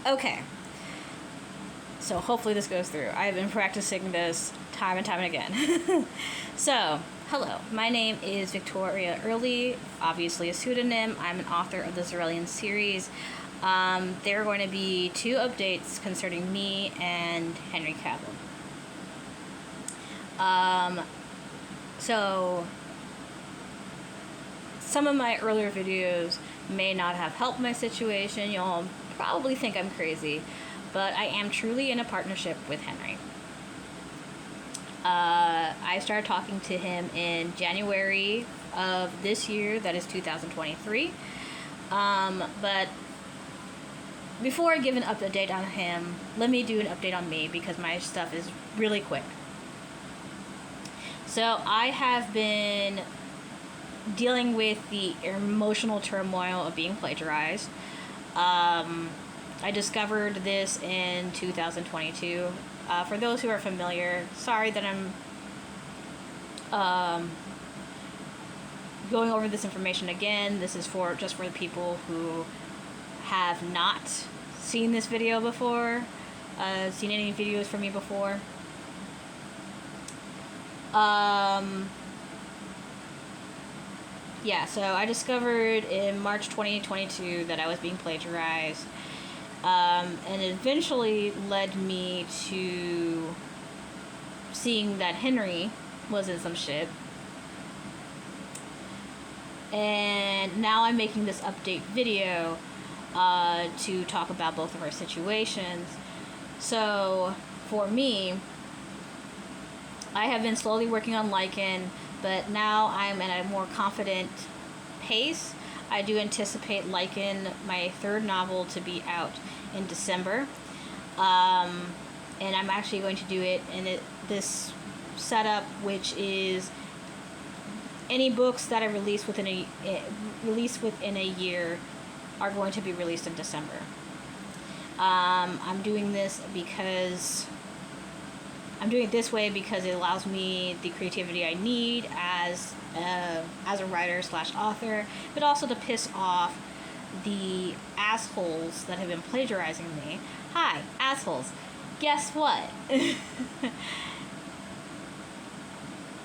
Okay. So hopefully this goes through. I've been practicing this time and time again. So, hello. My name is Victoria Early, obviously a pseudonym. I'm an author of the Zarellian series. There are going to be 2 updates concerning me and Henry Cavill. So, some of my earlier videos may not have helped my situation. You'll probably think I'm crazy, but I am truly in a partnership with Henry. I started talking to him in January of this year, that is 2023. But before I give an update on him, let me do an update on me because my stuff is really quick. So I have been dealing with the emotional turmoil of being plagiarized. I discovered this in 2022. For those who are familiar, sorry that I'm going over this information again. This is just for the people who have not seen this video before, seen any videos from me before. Yeah, so I discovered in March 2022 that I was being plagiarized, and it eventually led me to seeing that Henry was in some shit. And now I'm making this update video to talk about both of our situations. So, for me, I have been slowly working on Lycan, but now I'm at a more confident pace. I do anticipate Lycan, my 3rd novel, to be out in December. And I'm actually going to do it in this setup, which is any books that I release within a year are going to be released in December. I'm doing this this way because it allows me the creativity I need as a writer / author, but also to piss off the assholes that have been plagiarizing me. Hi, assholes. Guess what?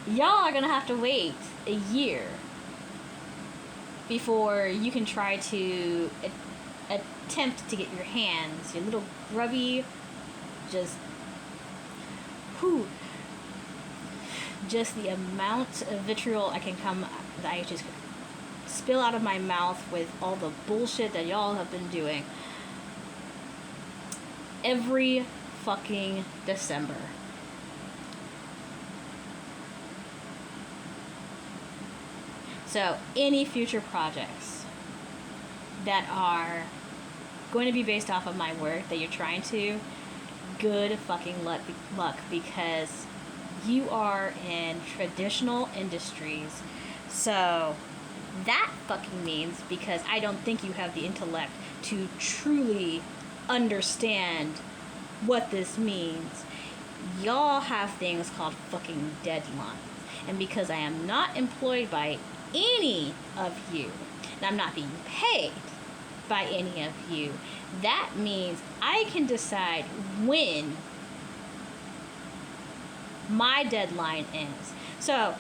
Y'all are gonna have to wait a year before you can try to attempt to get your hands, your little grubby, just the amount of vitriol that I just spill out of my mouth with all the bullshit that y'all have been doing every fucking December. So, any future projects that are going to be based off of my work that you're trying to, good fucking luck, because you are in traditional industries. So that fucking means, because I don't think you have the intellect to truly understand what this means, y'all have things called fucking deadlines. And because I am not employed by any of you, and I'm not being paid by any of you, that means I can decide when my deadline is. So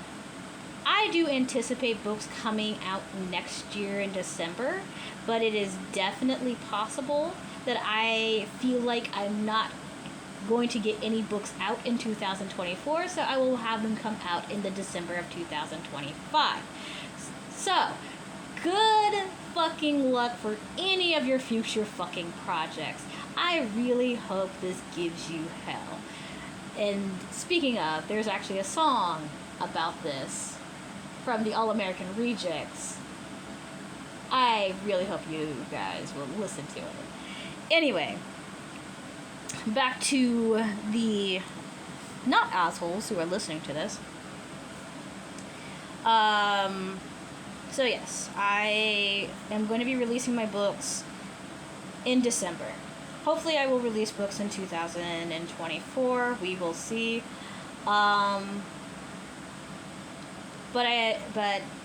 I do anticipate books coming out next year in December, but it is definitely possible that I feel like I'm not going to get any books out in 2024, so I will have them come out in the December of 2025. So, good fucking luck for any of your future fucking projects. I really hope this gives you hell. And speaking of, there's actually a song about this from the All American Rejects. I really hope you guys will listen to it. Anyway, back to the not assholes who are listening to this. So yes, I am going to be releasing my books in December. Hopefully I will release books in 2024. We will see. But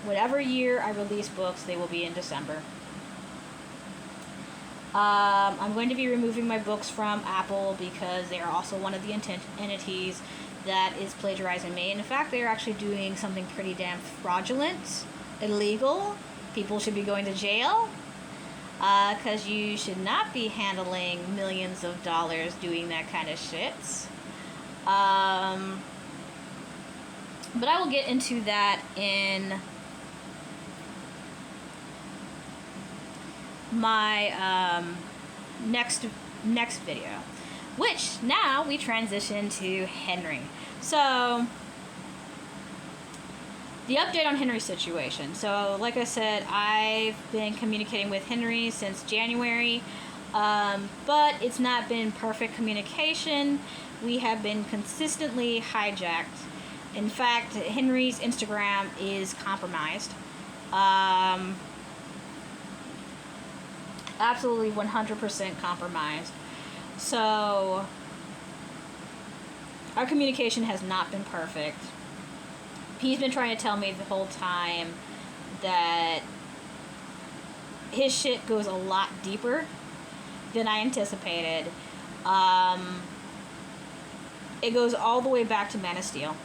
whatever year I release books, they will be in December. I'm going to be removing my books from Apple because they are also one of the entities that is plagiarizing me. In fact, they're actually doing something pretty damn fraudulent, illegal. People should be going to jail because you should not be handling millions of dollars doing that kind of shit. But I will get into that in my next video, which now we transition to Henry. So the update on Henry's situation. So like I said, I've been communicating with Henry since January, but it's not been perfect communication. We have been consistently hijacked. In fact, Henry's Instagram is compromised. Absolutely 100% compromised. So our communication has not been perfect. He's been trying to tell me the whole time that his shit goes a lot deeper than I anticipated. It goes all the way back to Man of Steel.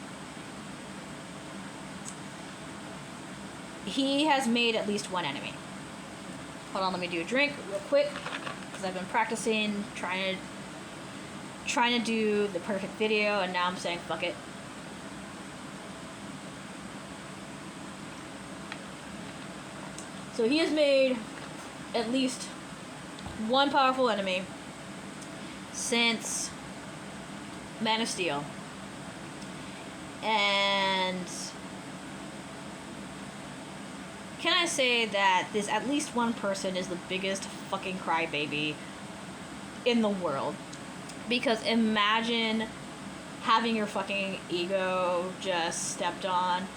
He has made at least one enemy. Hold on, let me do a drink real quick because I've been practicing, trying to do the perfect video, and now I'm saying fuck it. So he has made at least one powerful enemy since Man of Steel. And can I say that this at least one person is the biggest fucking crybaby in the world? Because imagine having your fucking ego just stepped on.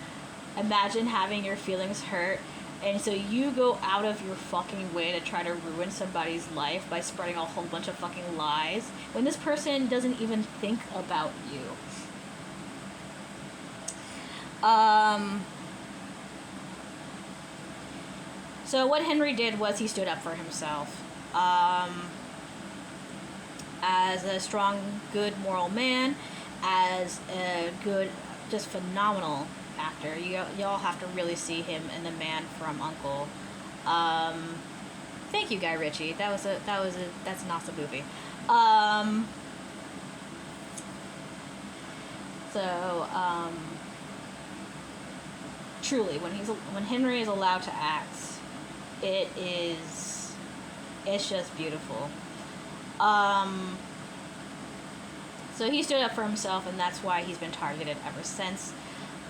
Imagine having your feelings hurt. And so you go out of your fucking way to try to ruin somebody's life by spreading a whole bunch of fucking lies when this person doesn't even think about you. So what Henry did was he stood up for himself. As a strong, good, moral man, as a good, just phenomenal actor. Y'all have to really see him in The Man from U.N.C.L.E. Thank you, Guy Ritchie. That's an awesome movie. Truly, when Henry is allowed to act, it's just beautiful. So he stood up for himself, and that's why he's been targeted ever since.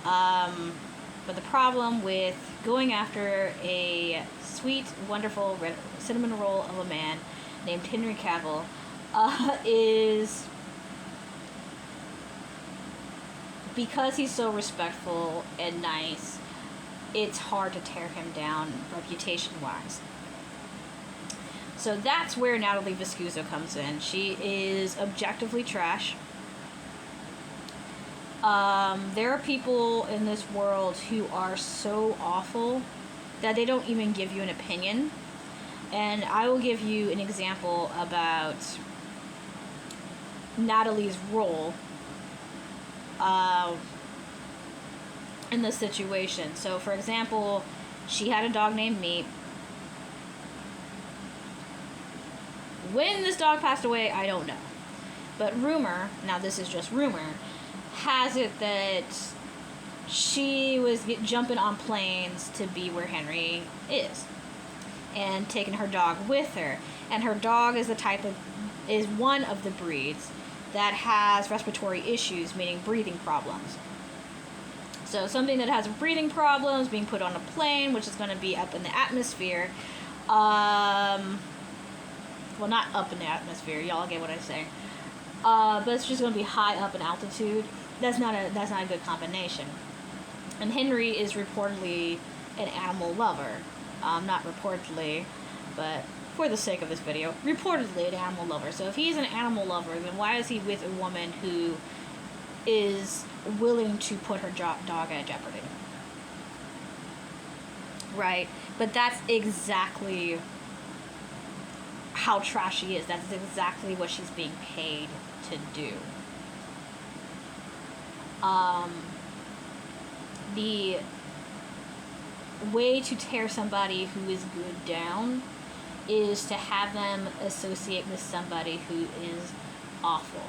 But the problem with going after a sweet, wonderful cinnamon roll of a man named Henry Cavill is because he's so respectful and nice, it's hard to tear him down reputation-wise. So that's where Natalie Viscuso comes in. She is objectively trash. There are people in this world who are so awful that they don't even give you an opinion. And I will give you an example about Natalie's role in this situation. So, for example, she had a dog named Meat. When this dog passed away, I don't know. But rumor, now this is just rumor, has it that she was jumping on planes to be where Henry is and taking her dog with her. And her dog is one of the breeds that has respiratory issues, meaning breathing problems. So something that has breathing problems being put on a plane, which is going to be up in the atmosphere. Well, not up in the atmosphere. Y'all get what I say. But it's just going to be high up in altitude. That's not a good combination. And Henry is reportedly an animal lover. Not reportedly, but for the sake of this video, reportedly an animal lover. So if he's an animal lover, then why is he with a woman who is willing to put her dog at jeopardy? Right? But that's exactly how trashy she is. That's exactly what she's being paid to do. The way to tear somebody who is good down is to have them associate with somebody who is awful.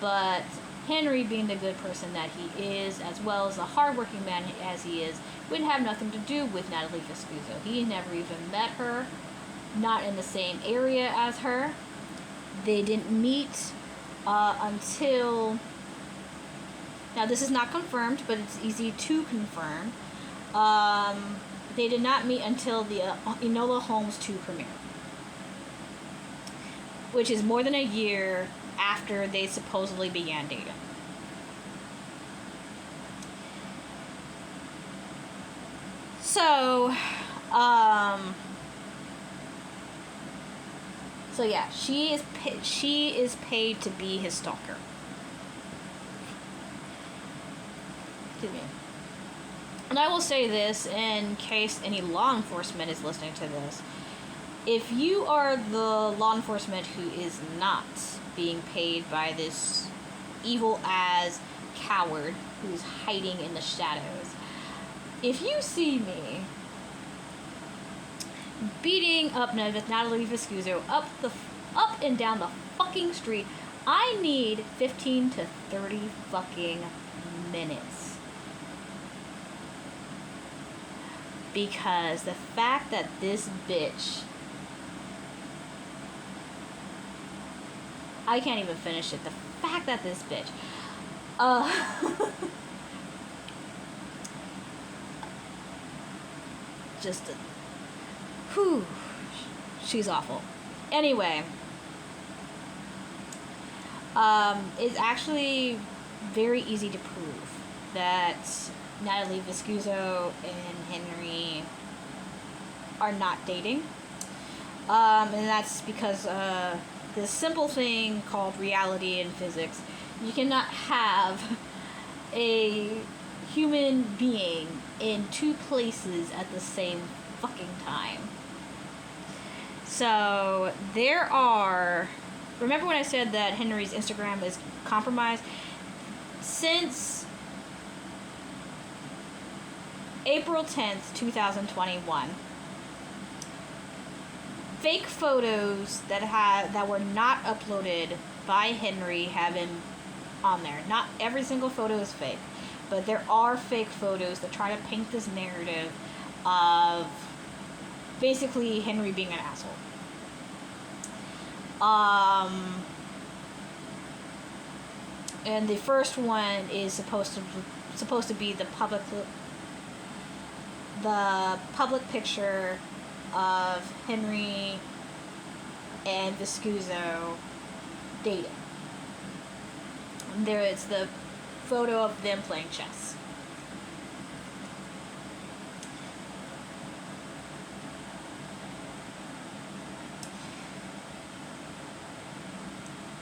But Henry, being the good person that he is, as well as the hardworking man as he is, would have nothing to do with Natalie Vescuso. He never even met her, not in the same area as her. They didn't meet until... Now, this is not confirmed, but it's easy to confirm. They did not meet until the Enola Holmes 2 premiere, which is more than a year after they supposedly began dating. So yeah, she is paid to be his stalker. Excuse me. And I will say this in case any law enforcement is listening to this. If you are the law enforcement who is not being paid by this evil as coward who's hiding in the shadows, if you see me beating up Natalie Vescuso up and down the fucking street, I need 15 to 30 fucking minutes. Because the fact that this bitch... I can't even finish it. The fact that this bitch... just... whew. She's awful. Anyway. It's actually very easy to prove that Natalie Vescuso and Henry are not dating. And that's because this simple thing called reality in physics. You cannot have a human being in two places at the same fucking time. So there are... Remember when I said that Henry's Instagram is compromised? Since April 10th, 2021, fake photos that were not uploaded by Henry have been on there. Not every single photo is fake, but there are fake photos that try to paint this narrative of basically Henry being an asshole. And the first one is supposed to be the public picture of Henry and Vescuso dating. There is the photo of them playing chess.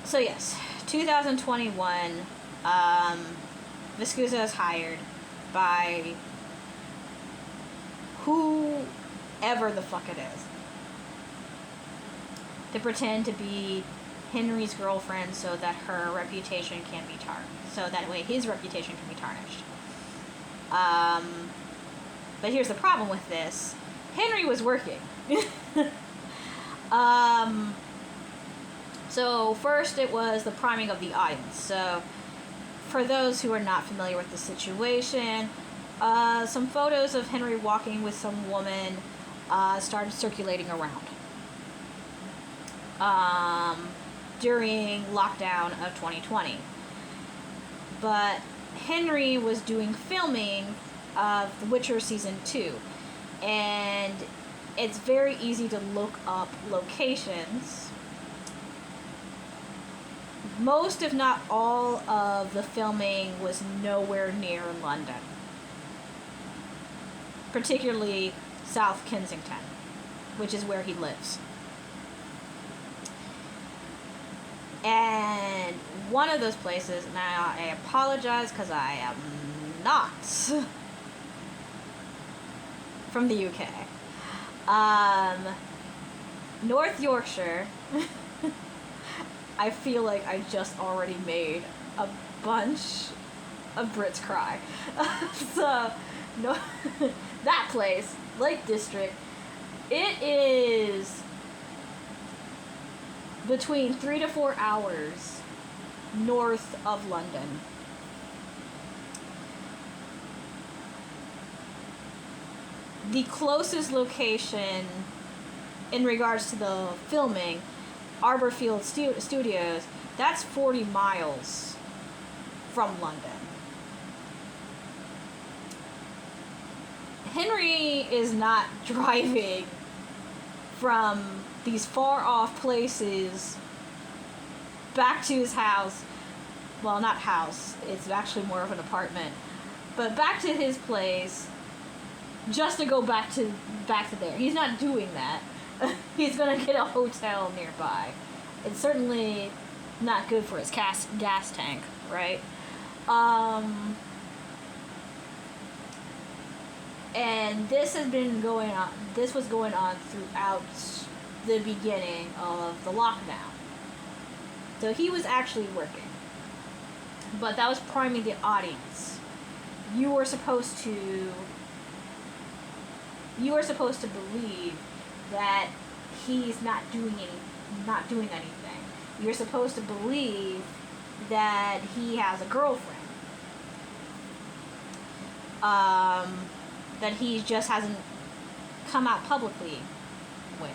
So yes, 2021, Vescuso is hired by whoever the fuck it is to pretend to be Henry's girlfriend so that her reputation can be tarnished. So that way his reputation can be tarnished. But here's the problem with this. Henry was working. So first it was the priming of the audience. So for those who are not familiar with the situation, some photos of Henry walking with some woman started circulating around during lockdown of 2020. But Henry was doing filming of The Witcher Season 2, and it's very easy to look up locations. Most, if not all, of the filming was nowhere near London, particularly South Kensington, which is where he lives. And one of those places, now I apologize because I am not from the UK. North Yorkshire. I feel like I just already made a bunch of Brits cry. So, no, that place, Lake District, it is between 3 to 4 hours north of London. The closest location in regards to the filming, Arborfield Studios, that's 40 miles from London. Henry is not driving from these far off places back to his house. Well, not house, it's actually more of an apartment. But back to his place just to go back to there. He's not doing that. He's gonna get a hotel nearby. It's certainly not good for his gas tank, right? And this has been going on. This was going on throughout the beginning of the lockdown. So he was actually working, but that was priming the audience. You were supposed to believe that he's not doing anything. You're supposed to believe that he has a girlfriend. That he just hasn't come out publicly with.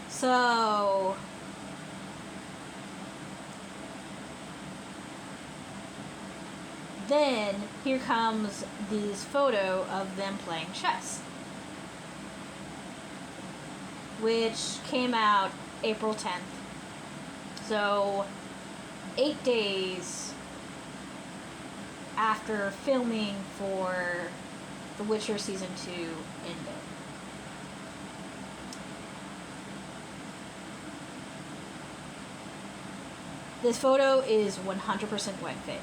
So then here comes this photo of them playing chess, which came out April 10th. So 8 days after filming for The Witcher Season 2 ended. This photo is 100% wet fake.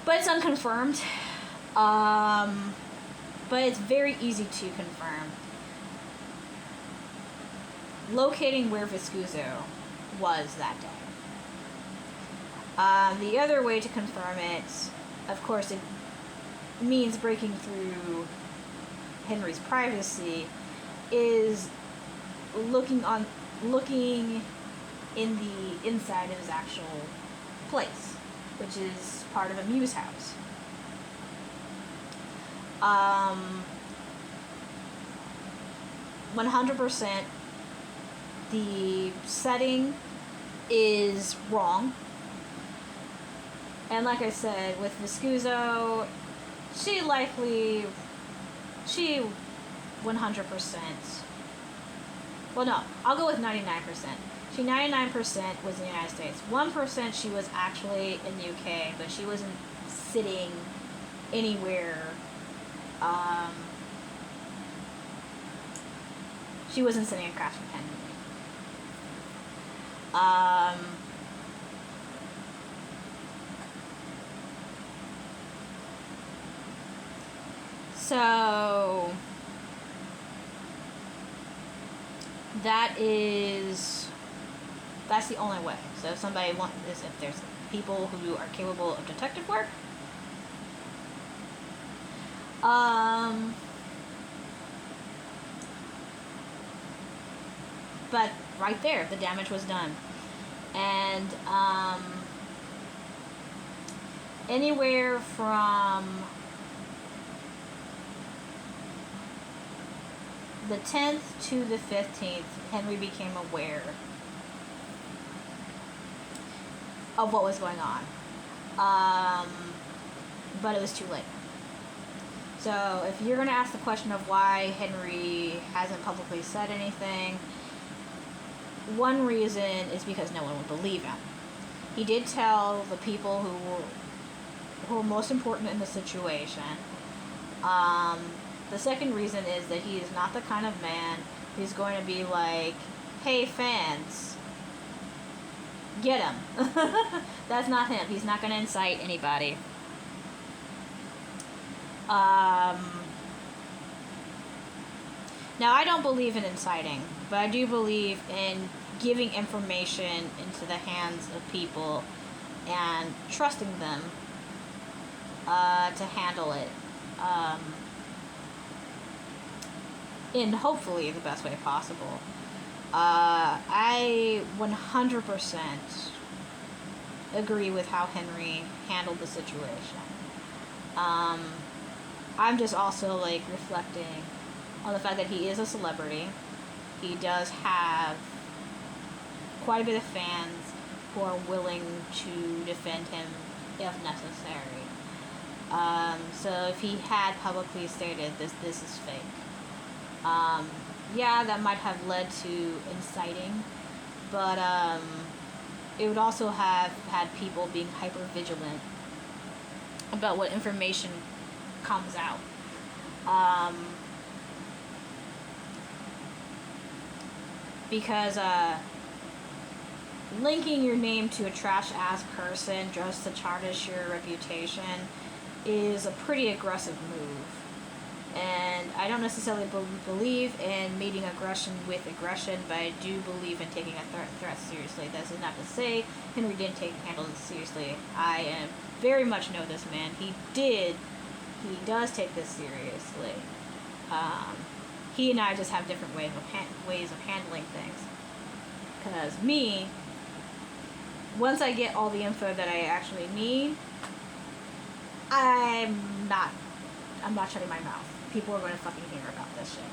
But it's unconfirmed. But it's very easy to confirm. Locating where Viscuso was that day. The other way to confirm it, of course, it means breaking through Henry's privacy, is looking in the inside of his actual place, which is part of a Muse house. 100% the setting is wrong. And like I said, with Viscuso, she 100%. Well, no, I'll go with 99%. She 99% was in the United States. 1% she was actually in the UK, but she wasn't sitting anywhere. She wasn't sitting in Craftsman Pen. So that's the only way. So if somebody wants this, if there's people who are capable of detective work, but right there, the damage was done. And anywhere from the 10th to the 15th, Henry became aware of what was going on. But it was too late. So if you're going to ask the question of why Henry hasn't publicly said anything, one reason is because no one would believe him. He did tell the people who were most important in the situation. The second reason is that he is not the kind of man who's going to be like, hey fans, get him. That's not him. He's not going to incite anybody. Um, Now, I don't believe in inciting, but I do believe in giving information into the hands of people and trusting them to handle it in hopefully the best way possible. I 100% agree with how Henry handled the situation. I'm just also like reflecting on the fact that he is a celebrity. He does have quite a bit of fans who are willing to defend him if necessary. So if he had publicly stated this is fake, yeah, that might have led to inciting, but it would also have had people being hyper vigilant about what information comes out. Because linking your name to a trash ass person just to tarnish your reputation is a pretty aggressive move. And I don't necessarily believe in meeting aggression with aggression, but I do believe in taking a threat seriously. That is not to say Henry didn't handle it seriously. I very much know this man. He does take this seriously. He and I just have different ways of handling things. Because me, once I get all the info that I actually need, I'm not shutting my mouth. People are going to fucking hear about this shit.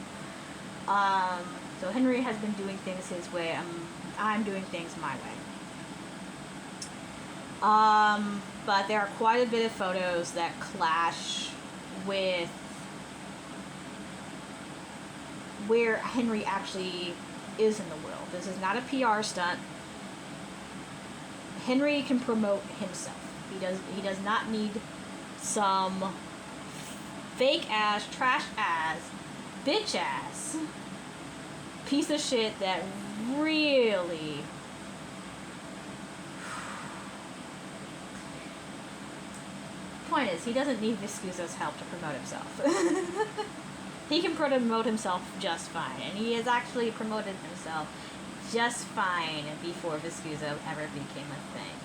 So Henry has been doing things his way. I'm doing things my way. But there are quite a bit of photos that clash with where Henry actually is in the world. This is not a PR stunt. Henry can promote himself. He does not need some fake ass, trash ass, bitch ass piece of shit that really point is, he doesn't need Viscuso's help to promote himself. He can promote himself just fine, and he has actually promoted himself just fine before Viscuso ever became a thing.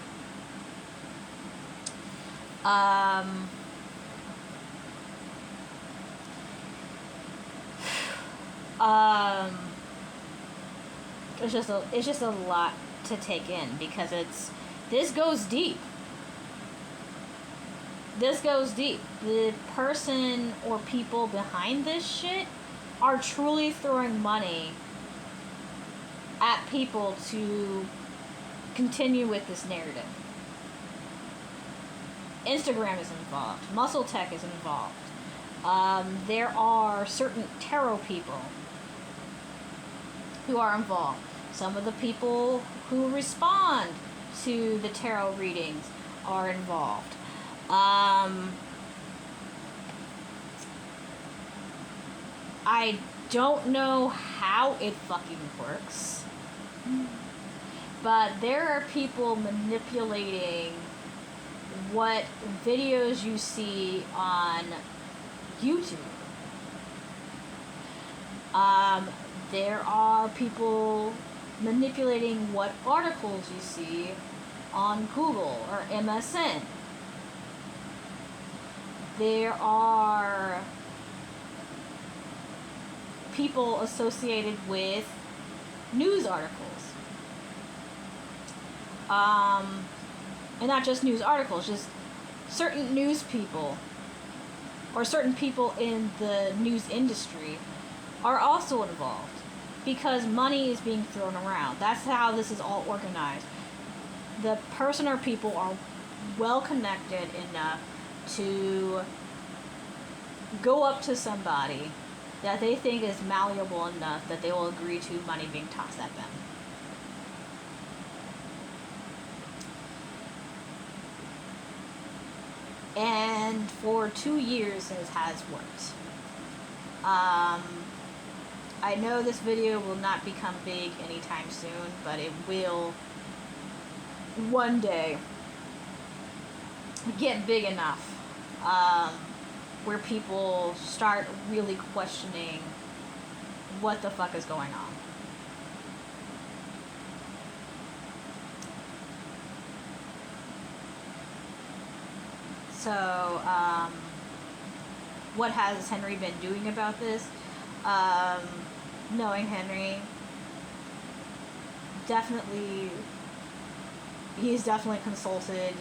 It's just a lot to take in, because this goes deep. This goes deep. The person or people behind this shit are truly throwing money at people to continue with this narrative. Instagram is involved. Muscle Tech is involved. There are certain tarot people who are involved. Some of the people who respond to the tarot readings are involved. I don't know how it fucking works, but there are people manipulating what videos you see on YouTube. There are people manipulating what articles you see on Google or MSN. There are people associated with news articles. And not just news articles, just certain news people or certain people in the news industry are also involved, because money is being thrown around. That's how this is all organized. The person or people are well connected enough to go up to somebody that they think is malleable enough that they will agree to money being tossed at them. And for 2 years it has worked. I know this video will not become big anytime soon, but it will one day get big enough where people start really questioning what the fuck is going on. So, what has Henry been doing about this? Knowing Henry, he's definitely consulted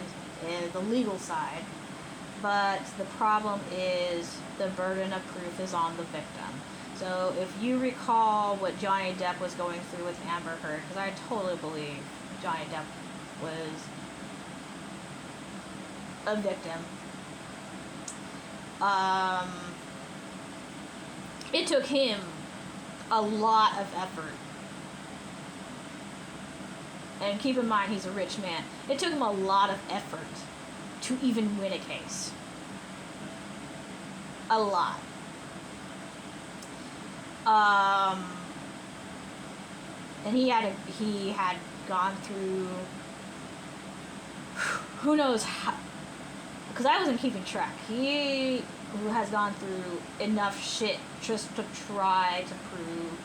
the legal side, but the problem is the burden of proof is on the victim. So if you recall what Johnny Depp was going through with Amber Heard, because I totally believe Johnny Depp was a victim. It took him a lot of effort. And keep in mind, he's a rich man. It took him a lot of effort to even win a case. A lot. And he had gone through, who knows how, because I wasn't keeping track. He has gone through enough shit just to try to prove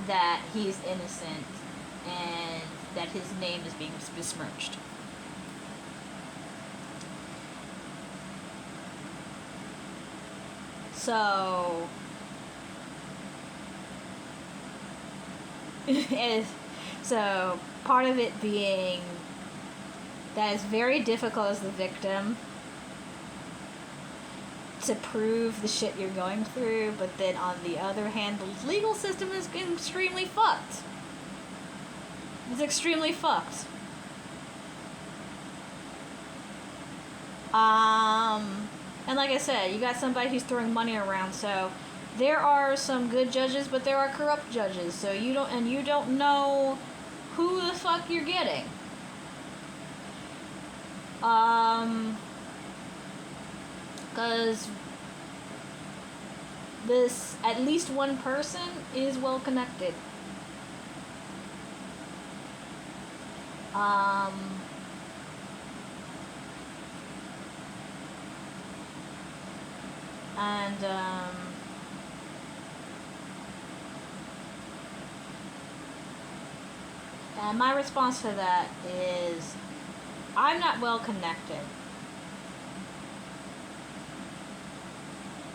that he's innocent and that his name is being besmirched. So, so part of it being that it's very difficult as the victim to prove the shit you're going through, but then on the other hand, the legal system is extremely fucked. It's extremely fucked. And like I said, you got somebody who's throwing money around, so there are some good judges, but there are corrupt judges, so you don't know who the fuck you're getting. Because this, at least one person is well connected. And my response to that is, I'm not well connected,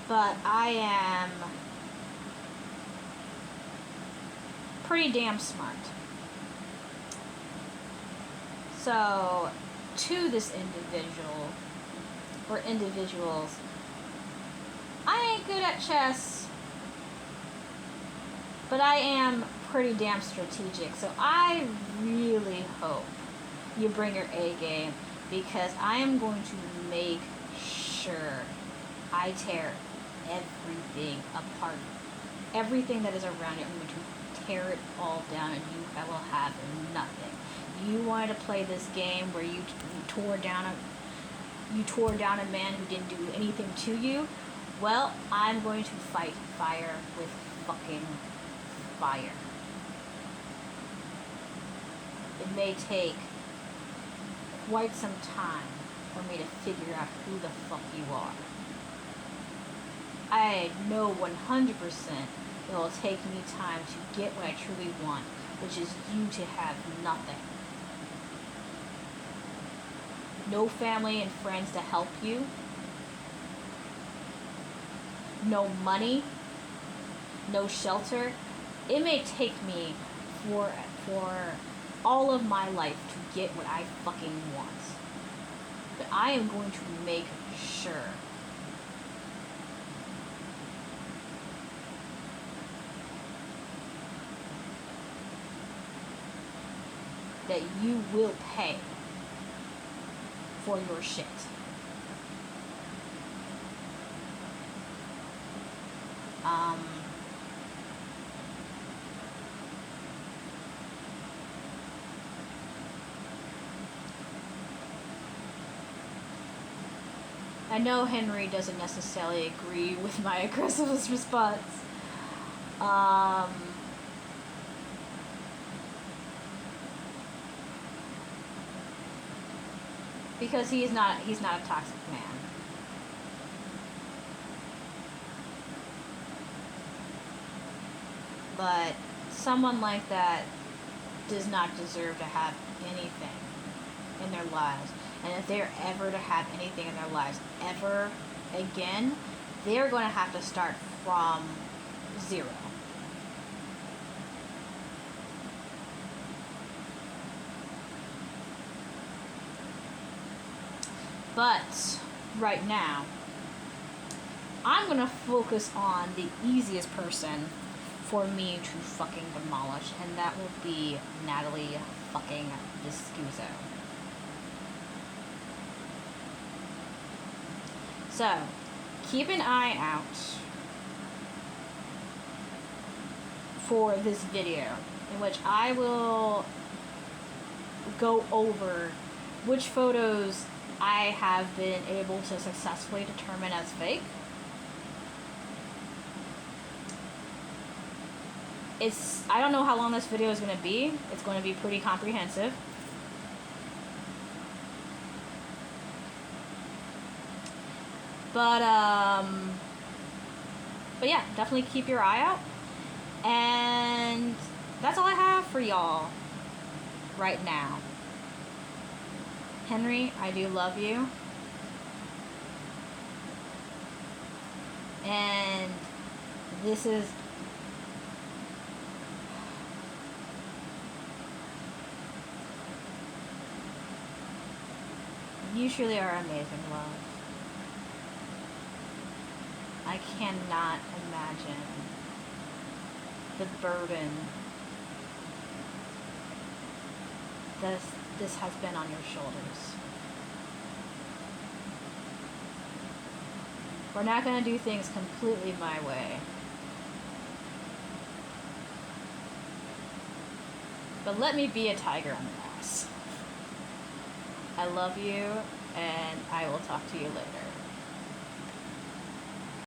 but I am pretty damn smart. So, to this individual, or individuals, I ain't good at chess, but I am pretty damn strategic. So I really hope you bring your A game, because I am going to make sure I tear everything apart. Everything that is around it, I'm going to tear it all down, and you will have nothing. You wanted to play this game where you tore down a man who didn't do anything to you. Well, I'm going to fight fire with fucking fire. It may take quite some time for me to figure out who the fuck you are. I know 100% it will take me time to get what I truly want, which is you to have nothing. No family and friends to help you. No money. No shelter. It may take me for all of my life to get what I fucking want. But I am going to make sure that you will pay for your shit. I know Henry doesn't necessarily agree with my aggressive response. Because he's not a toxic man. But someone like that does not deserve to have anything in their lives. And if they're ever to have anything in their lives ever again, they're going to have to start from zero. But right now, I'm going to focus on the easiest person for me to fucking demolish, and that will be Natalie fucking Viscuso. So, keep an eye out for this video in which I will go over which photos I have been able to successfully determine as fake. I don't know how long this video is going to be. It's going to be pretty comprehensive. But yeah, definitely keep your eye out. And that's all I have for y'all right now. Henry, I do love you. And this is... You truly are amazing, love. I cannot imagine the burden this has been on your shoulders. We're not going to do things completely my way. But let me be a tiger on the ass. I love you, and I will talk to you later.